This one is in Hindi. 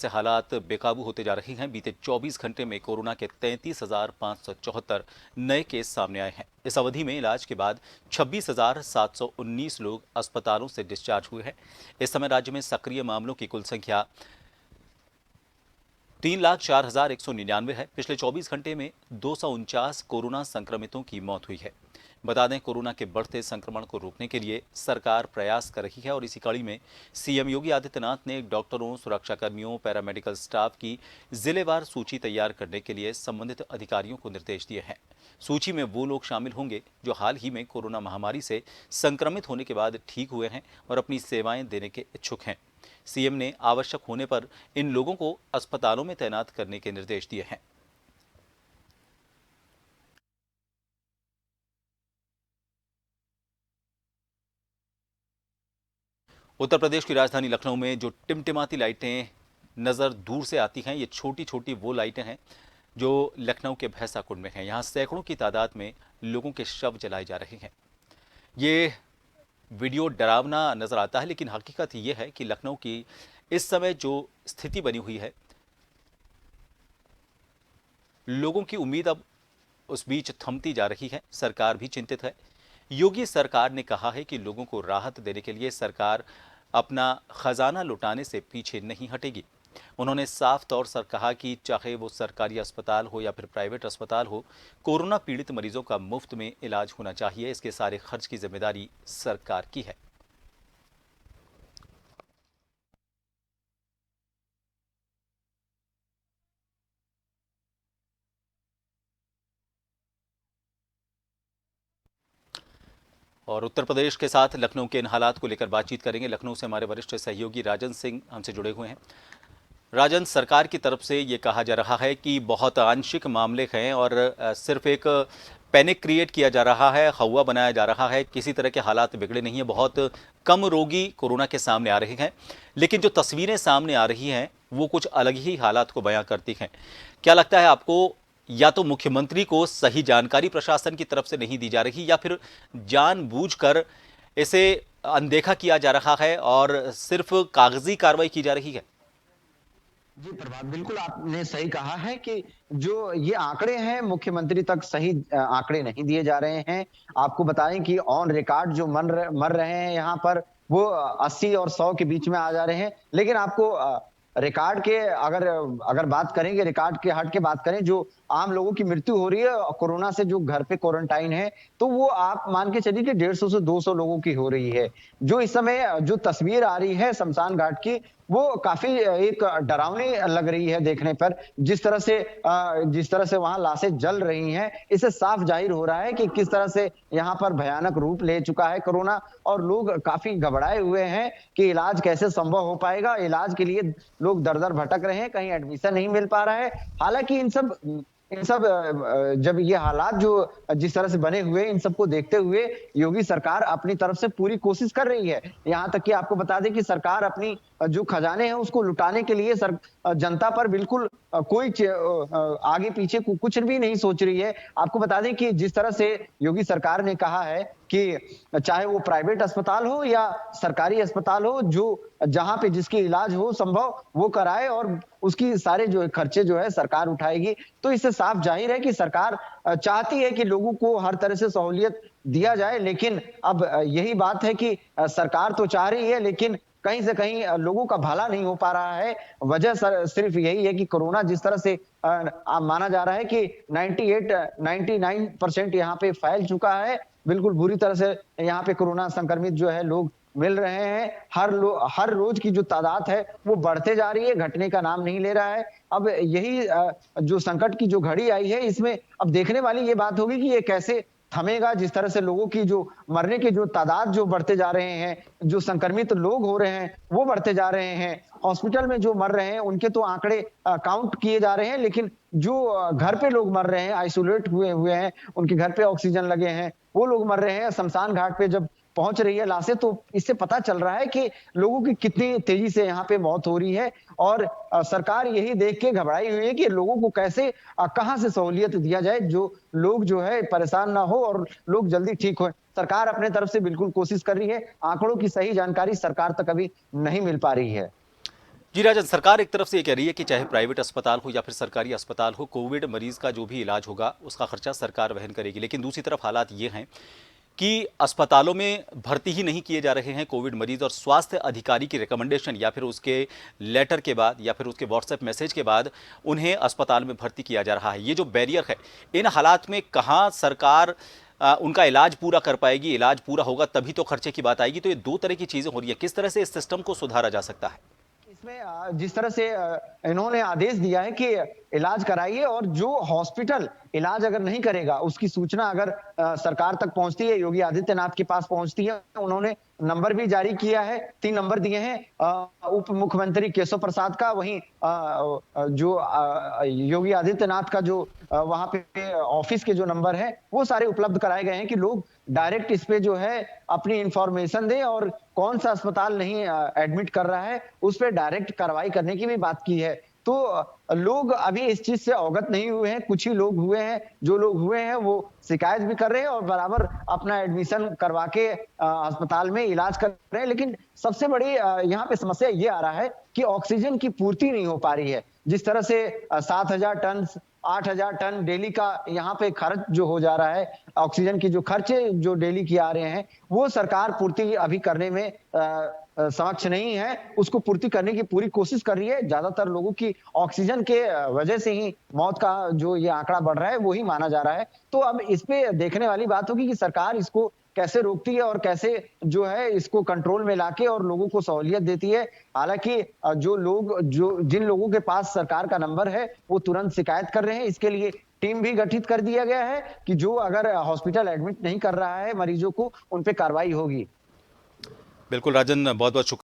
से हालात बेकाबू होते जा रहे हैं। बीते 24 घंटे में कोरोना के 33,574 नए केस सामने आए हैं। इस अवधि में इलाज के बाद 26,719 लोग अस्पतालों से डिस्चार्ज हुए हैं। इस समय राज्य में सक्रिय मामलों की कुल संख्या 3,04,199 है। पिछले 24 घंटे में 249 कोरोना संक्रमितों की मौत हुई है। बता दें, कोरोना के बढ़ते संक्रमण को रोकने के लिए सरकार प्रयास कर रही है और इसी कड़ी में सीएम योगी आदित्यनाथ ने डॉक्टरों, सुरक्षाकर्मियों, पैरामेडिकल स्टाफ की जिलेवार सूची तैयार करने के लिए संबंधित अधिकारियों को निर्देश दिए हैं। सूची में वो लोग शामिल होंगे जो हाल ही में कोरोना महामारी से संक्रमित होने के बाद ठीक हुए हैं और अपनी सेवाएं देने के इच्छुक हैं। सीएम ने आवश्यक होने पर इन लोगों को अस्पतालों में तैनात करने के निर्देश दिए हैं। उत्तर प्रदेश की राजधानी लखनऊ में जो टिमटिमाती लाइटें नज़र दूर से आती हैं, ये छोटी छोटी वो लाइटें हैं जो लखनऊ के भैंसा कुंड में हैं। यहाँ सैकड़ों की तादाद में लोगों के शव जलाए जा रहे हैं। ये वीडियो डरावना नज़र आता है, लेकिन हकीकत ये है कि लखनऊ की इस समय जो स्थिति बनी हुई है, लोगों की उम्मीद अब उस बीच थमती जा रही है। सरकार भी चिंतित है। योगी सरकार ने कहा है कि लोगों को राहत देने के लिए सरकार अपना खजाना लुटाने से पीछे नहीं हटेगी। उन्होंने साफ तौर पर कहा कि चाहे वो सरकारी अस्पताल हो या फिर प्राइवेट अस्पताल हो, कोरोना पीड़ित मरीजों का मुफ्त में इलाज होना चाहिए। इसके सारे खर्च की जिम्मेदारी सरकार की है। और उत्तर प्रदेश के साथ लखनऊ के इन हालात को लेकर बातचीत करेंगे। लखनऊ से हमारे वरिष्ठ सहयोगी राजन सिंह हमसे जुड़े हुए हैं। राजन, सरकार की तरफ से ये कहा जा रहा है कि बहुत आंशिक मामले हैं और सिर्फ एक पैनिक क्रिएट किया जा रहा है, हवा बनाया जा रहा है। किसी तरह के हालात बिगड़े नहीं है, बहुत कम रोगी कोरोना के सामने आ रहे हैं, लेकिन जो तस्वीरें सामने आ रही हैं वो कुछ अलग ही हालात को बयां करती हैं। क्या लगता है आपको, या तो मुख्यमंत्री को सही जानकारी प्रशासन की तरफ से नहीं दी जा रही, या फिर जानबूझकर इसे अनदेखा किया जा रहा है और सिर्फ कागजी कार्रवाई की जा रही है? जी प्रभात, बिल्कुल आपने सही कहा है कि जो ये आंकड़े हैं मुख्यमंत्री तक सही आंकड़े नहीं दिए जा रहे हैं। आपको बताएं कि ऑन रिकॉर्ड जो मर रहे हैं यहाँ पर वो 80 और 100 के बीच में आ जा रहे हैं। लेकिन आपको रिकॉर्ड के अगर अगर बात करेंगे, रिकॉर्ड के हट के बात करें, जो आम लोगों की मृत्यु हो रही है कोरोना से, जो घर पे क्वारंटाइन है, तो वो आप मान के चलिए कि 150 से 200 लोगों की हो रही है। जो इस समय जो तस्वीर आ रही है शमशान घाट की, वो काफी एक डरावनी लग रही है देखने पर। जिस तरह से वहां लाशें जल रही हैं, इससे साफ जाहिर हो रहा है कि किस तरह से यहाँ पर भयानक रूप ले चुका है कोरोना, और लोग काफी घबराए हुए हैं कि इलाज कैसे संभव हो पाएगा। इलाज के लिए लोग दर-दर भटक रहे हैं, कहीं एडमिशन नहीं मिल पा रहा है। हालांकि इन सब जब ये हालात जो जिस तरह से बने हुए, इन सबको देखते हुए योगी सरकार अपनी तरफ से पूरी कोशिश कर रही है। यहाँ तक कि आपको बता दें कि सरकार अपनी जो खजाने हैं उसको लुटाने के लिए जनता पर बिल्कुल कोई आगे पीछे कुछ भी नहीं सोच रही है। आपको बता दें कि जिस तरह से योगी सरकार ने कहा है कि चाहे वो प्राइवेट अस्पताल हो या सरकारी अस्पताल हो, जो जहां पे जिसकी इलाज हो संभव वो कराए और उसकी सारे जो खर्चे जो है सरकार उठाएगी। तो इससे साफ जाहिर है कि सरकार चाहती है कि लोगों को हर तरह से सहूलियत दिया जाए। लेकिन अब यही बात है कि सरकार तो चाह रही है, लेकिन कहीं से कहीं लोगों का भला नहीं हो पा रहा है। वजह सिर्फ यही है कि कोरोना जिस तरह से माना जा रहा है कि 99% यहाँ पे फैल चुका है। बिल्कुल बुरी तरह से यहाँ पे कोरोना संक्रमित जो है लोग मिल रहे हैं। हर रोज की जो तादाद है वो बढ़ते जा रही है, घटने का नाम नहीं ले रहा है। अब यही जो संकट की जो घड़ी आई है, इसमें अब देखने वाली ये बात होगी कि ये कैसे थमेगा। जिस तरह से लोगों की जो मरने के जो तादाद जो बढ़ते जा रहे हैं, जो संक्रमित लोग हो रहे हैं वो बढ़ते जा रहे हैं, हॉस्पिटल में जो मर रहे हैं उनके तो आंकड़े काउंट किए जा रहे हैं, लेकिन जो घर पे लोग मर रहे हैं, आइसोलेट हुए हुए हैं, उनके घर पे ऑक्सीजन लगे हैं, वो लोग मर रहे हैं। शमशान घाट पे जब पहुंच रही है लाशें, तो इससे पता चल रहा है कि लोगों की कितनी तेजी से यहाँ पे मौत हो रही है। और सरकार यही देख के घबराई हुई है कि लोगों को कैसे कहां से सहूलियत दिया जाए, जो लोग जो है परेशान ना हो और लोग जल्दी ठीक हो। सरकार अपने तरफ से बिल्कुल कोशिश कर रही है, आंकड़ों की सही जानकारी सरकार तक अभी नहीं मिल पा रही है। जी राजन, सरकार एक तरफ से ये कह रही है कि चाहे प्राइवेट अस्पताल हो या फिर सरकारी अस्पताल हो, कोविड मरीज का जो भी इलाज होगा उसका खर्चा सरकार वहन करेगी। लेकिन दूसरी तरफ हालात ये हैं कि अस्पतालों में भर्ती ही नहीं किए जा रहे हैं कोविड मरीज, और स्वास्थ्य अधिकारी की रिकमेंडेशन या फिर उसके लेटर के बाद या फिर उसके व्हाट्सएप मैसेज के बाद उन्हें अस्पताल में भर्ती किया जा रहा है। ये जो बैरियर है, इन हालात में कहाँ सरकार उनका इलाज पूरा कर पाएगी? इलाज पूरा होगा तभी तो खर्चे की बात आएगी। तो ये दो तरह की चीजें हो रही है, किस तरह से इस सिस्टम को सुधारा जा सकता है? इसमें जिस तरह से इन्होंने आदेश दिया है कि इलाज कराइए, और जो हॉस्पिटल इलाज अगर नहीं करेगा उसकी सूचना अगर सरकार तक पहुंचती है, योगी आदित्यनाथ के पास पहुंचती है, उन्होंने नंबर भी जारी किया है, 3 नंबर दिए हैं उप मुख्यमंत्री केशव प्रसाद का, वहीं जो योगी आदित्यनाथ का जो वहां पे ऑफिस के जो नंबर है वो सारे उपलब्ध कराए गए हैं कि लोग डायरेक्ट इस पे जो है अपनी इंफॉर्मेशन दें, और कौन सा अस्पताल नहीं एडमिट कर रहा है उस पे डायरेक्ट कार्रवाई करने की भी बात की है। तो लोग अभी इस चीज से अवगत नहीं हुए हैं, कुछ ही लोग हुए हैं, जो लोग हुए हैं वो शिकायत भी कर रहे हैं और बराबर अपना एडमिशन करवा के अस्पताल में इलाज कर रहे हैं। लेकिन सबसे बड़ी यहाँ पे समस्या ये आ रहा है कि ऑक्सीजन की पूर्ति नहीं हो पा रही है। जिस तरह से 7,000 टन 8,000 टन डेली का यहाँ पे खर्च जो हो जा रहा है, ऑक्सीजन की जो खर्चे जो डेली की आ रहे हैं, वो सरकार पूर्ति अभी करने में समक्ष नहीं है। उसको पूर्ति करने की पूरी कोशिश कर रही है। ज्यादातर लोगों की ऑक्सीजन के वजह से ही मौत का जो ये आंकड़ा बढ़ रहा है वो ही माना जा रहा है। तो अब इस पे देखने वाली बात होगी कि सरकार इसको कैसे रोकती है और कैसे जो है इसको कंट्रोल में लाके और लोगों को सहूलियत देती है। हालांकि जिन लोगों के पास सरकार का नंबर है वो तुरंत शिकायत कर रहे हैं। इसके लिए टीम भी गठित कर दिया गया है कि जो अगर हॉस्पिटल एडमिट नहीं कर रहा है मरीजों को, उन पे कार्रवाई होगी। बिल्कुल राजन, बहुत बहुत शुक्रिया।